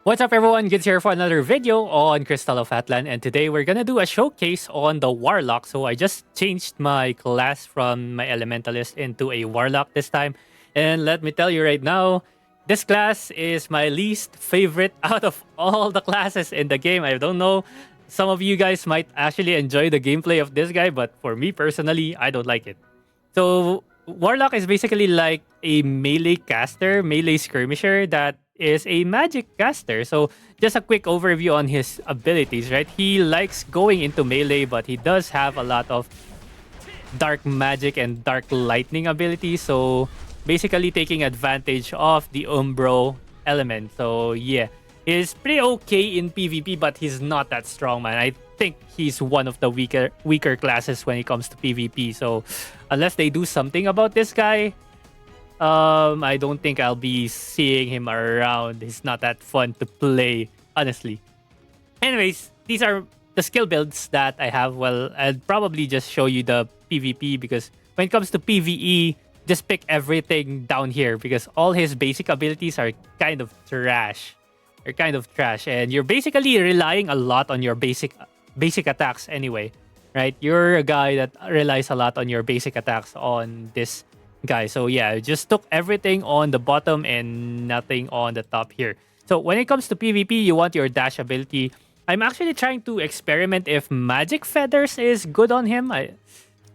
What's up everyone, Gids here for another video on Crystal of Atlan, and today we're gonna do a showcase on the Warlock. So I just changed my class from my Elementalist into a Warlock this time. And let me tell you right now, this class is my least favorite out of all the classes in the game. I don't know, some of you guys might actually enjoy the gameplay of this guy, but for me personally, I don't like it. So Warlock is basically like a melee caster, melee skirmisher that is a magic caster. So just a quick overview on his abilities, right? He likes going into melee, but he does have a lot of dark magic and dark lightning abilities. So basically taking advantage of the Umbro element. So yeah, he's pretty okay in PvP, but he's not that strong, man. I think he's one of the weaker classes when it comes to PvP. So unless they do something about this guy, I don't think I'll be seeing him around. He's not that fun to play, honestly. Anyways, these are the skill builds that I have. Well, I'll probably just show you the PvP because when it comes to PvE, just pick everything down here because all his basic abilities are kind of trash. They're kind of trash, and you're basically relying a lot on your basic attacks anyway, right? You're a guy that relies a lot on your basic attacks on this guy. So yeah, I just took everything on the bottom and nothing on the top here. So when it comes to PvP, you want your dash ability. I'm actually trying to experiment if Magic Feathers is good on him.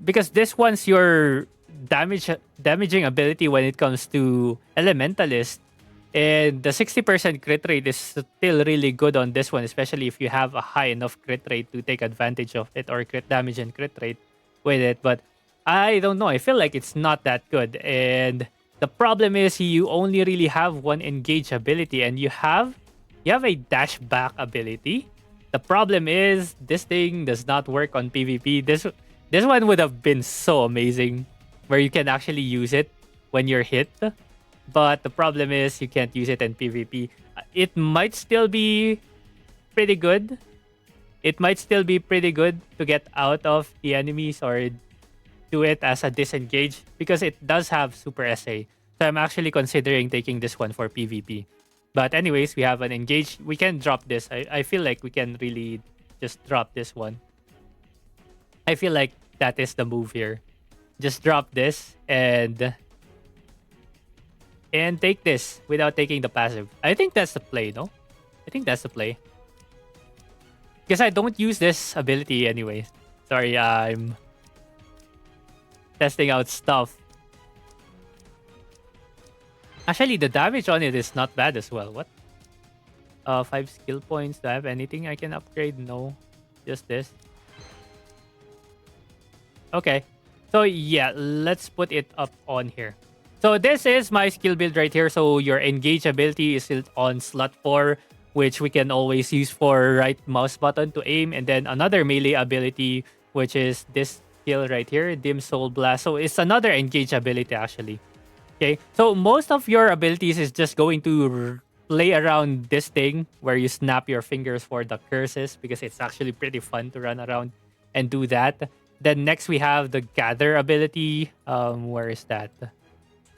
Because this one's your damaging ability when it comes to Elementalist. And the 60% crit rate is still really good on this one, especially if you have a high enough crit rate to take advantage of it, or crit damage and crit rate with it. But I don't know. I feel like it's not that good. And the problem is you only really have one engage ability, and you have a dash back ability. The problem is this thing does not work on PvP. This one would have been so amazing where you can actually use it when you're hit. But the problem is you can't use it in PvP. It might still be pretty good. It might still be pretty good to get out of the enemies or do it as a disengage because it does have super SA. So I'm actually considering taking this one for PvP. But anyways, we have an engage. We can drop this. I feel like we can really just drop this one. I feel like that is the move here. Just drop this and take this without taking the passive. I think that's the play, no? I think that's the play. Because I don't use this ability anyways. Sorry, I'm testing out stuff. Actually, the damage on it is not bad as well. What? 5 skill points. Do I have anything I can upgrade? No. Just this. Okay. So yeah, let's put it up on here. So this is my skill build right here. So your engage ability is on slot 4, which we can always use for right mouse button to aim. And then another melee ability, which is this skill right here, Dim Soul Blast. So it's another engage ability actually. Okay, so most of your abilities is just going to play around this thing where you snap your fingers for the curses because it's actually pretty fun to run around and do that. Then next we have the gather ability. Where is that?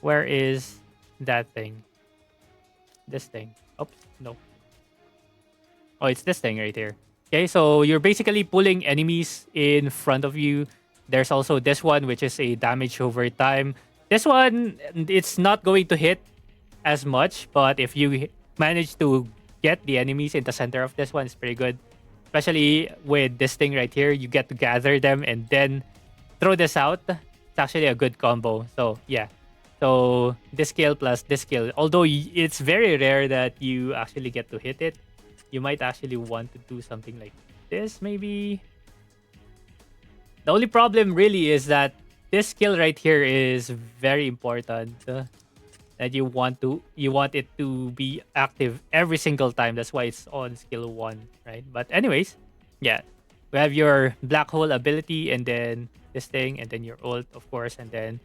Where is that thing? This thing. Oops, no. Oh, it's this thing right here. Okay, so you're basically pulling enemies in front of you. There's also this one, which is a damage over time. This one, it's not going to hit as much, but if you manage to get the enemies in the center of this one, it's pretty good. Especially with this thing right here, you get to gather them and then throw this out. It's actually a good combo. So yeah. So this skill plus this skill, although it's very rare that you actually get to hit it, you might actually want to do something like this maybe. The only problem really is that this skill right here is very important. That you want it to be active every single time. That's why it's on skill 1, right? But anyways, yeah. We have your black hole ability and then this thing and then your ult, of course, and then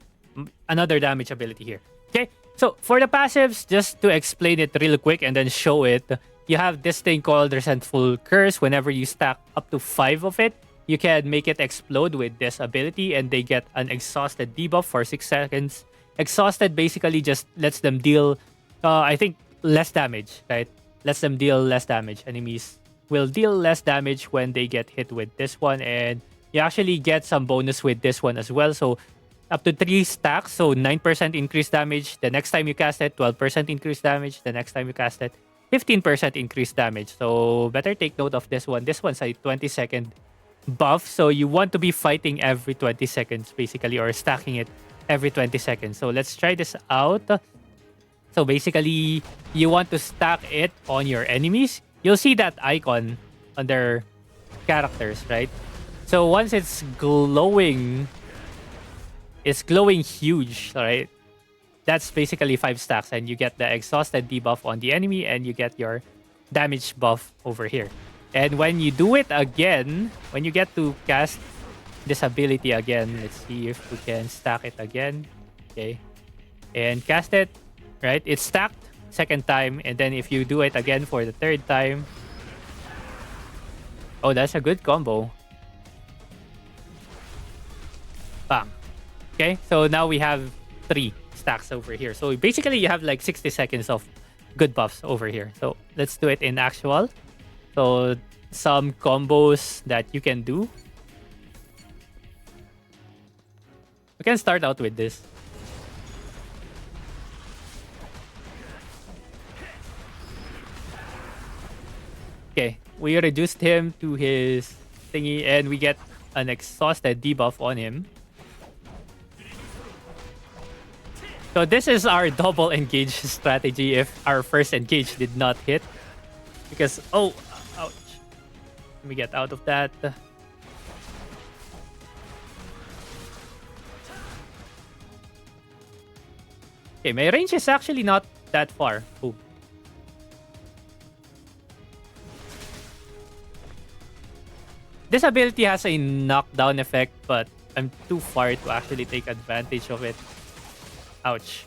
another damage ability here. Okay, so for the passives, just to explain it real quick and then show it, you have this thing called resentful curse. Whenever you stack up to 5 of it, you can make it explode with this ability and they get an exhausted debuff for 6 seconds. Exhausted basically just lets them deal, I think, less damage, right? lets them deal less damage. Enemies will deal less damage when they get hit with this one, and you actually get some bonus with this one as well. So up to 3 stacks, so 9% increased damage. The next time you cast it, 12% increased damage. The next time you cast it, 15% increased damage. So better take note of this one. This one's a 20-second buff, so you want to be fighting every 20 seconds basically, or stacking it every 20 seconds. So let's try this out. So basically, you want to stack it on your enemies. You'll see that icon on their characters, right? So once it's glowing huge, right? That's basically 5 stacks, and you get the exhausted debuff on the enemy, and you get your damage buff over here. And when you do it again, when you get to cast this ability again, let's see if we can stack it again. Okay. And cast it, right? It's stacked second time, and then if you do it again for the third time, oh, that's a good combo. Bam. Okay, so now we have 3 stacks over here. So basically you have like 60 seconds of good buffs over here. So let's do it in actual. So some combos that you can do. We can start out with this. Okay, we reduced him to his thingy, and we get an exhausted debuff on him. So this is our double engage strategy if our first engage did not hit. Because, oh, ouch. Let me get out of that. Okay, my range is actually not that far. Boom. This ability has a knockdown effect, but I'm too far to actually take advantage of it. Ouch.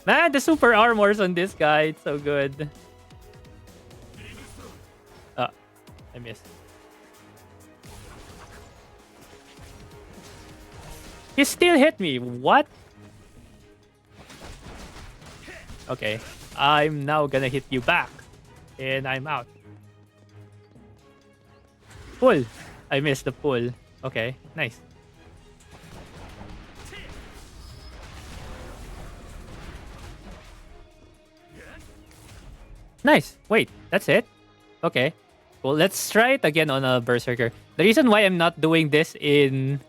Man, the super armors on this guy, it's so good. Ah, I missed. He still hit me. What? Okay. I'm now gonna hit you back. And I'm out. Pull. I missed the pull. Okay, nice. Nice. Wait, that's it? Okay. Well, let's try it again on a Berserker. The reason why I'm not doing this in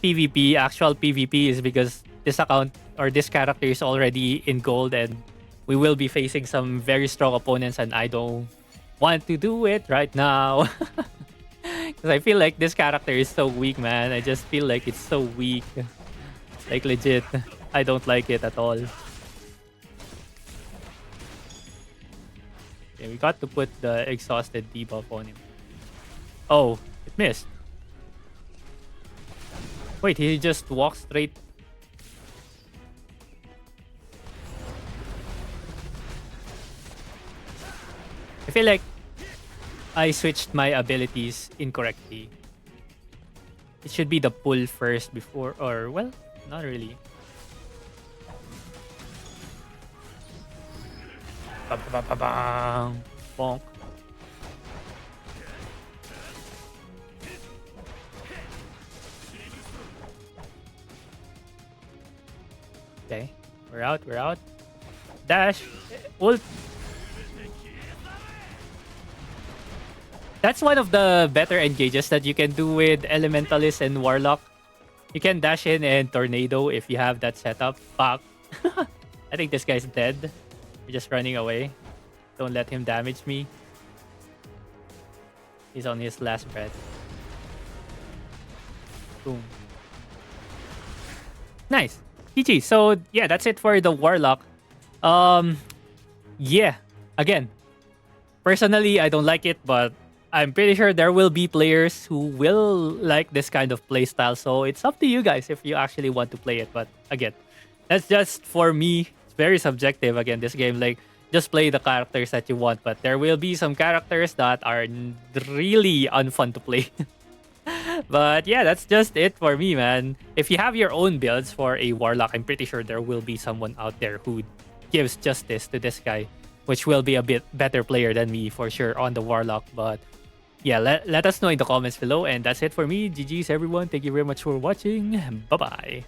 PvP, actual PvP, is because this account or this character is already in gold, and we will be facing some very strong opponents, and I don't want to do it right now. Because I feel like this character is so weak, man. I just feel like it's so weak. Like, legit. I don't like it at all. Okay, we got to put the exhausted debuff on him. Oh, it missed. Wait, he just walked straight. I feel like I switched my abilities incorrectly. It should be the pull first before, or, well, not really. Ba-ba-ba-bang. Bonk. Okay, we're out, we're out. Dash. Ult. That's one of the better engages that you can do with Elementalist and Warlock. You can dash in and Tornado if you have that setup. Fuck. I think this guy's dead. We're just running away. Don't let him damage me. He's on his last breath. Boom. Nice. GG. So, yeah, that's it for the Warlock. Yeah. Again, personally, I don't like it, but I'm pretty sure there will be players who will like this kind of playstyle. So it's up to you guys if you actually want to play it. But again, that's just for me. It's very subjective. Again, this game, like, just play the characters that you want. But there will be some characters that are really unfun to play. But yeah, that's just it for me, man. If you have your own builds for a Warlock, I'm pretty sure there will be someone out there who gives justice to this guy. which will be a bit better player than me for sure on the Warlock. But yeah, let us know in the comments below. And that's it for me. GG's everyone. Thank you very much for watching. Bye bye.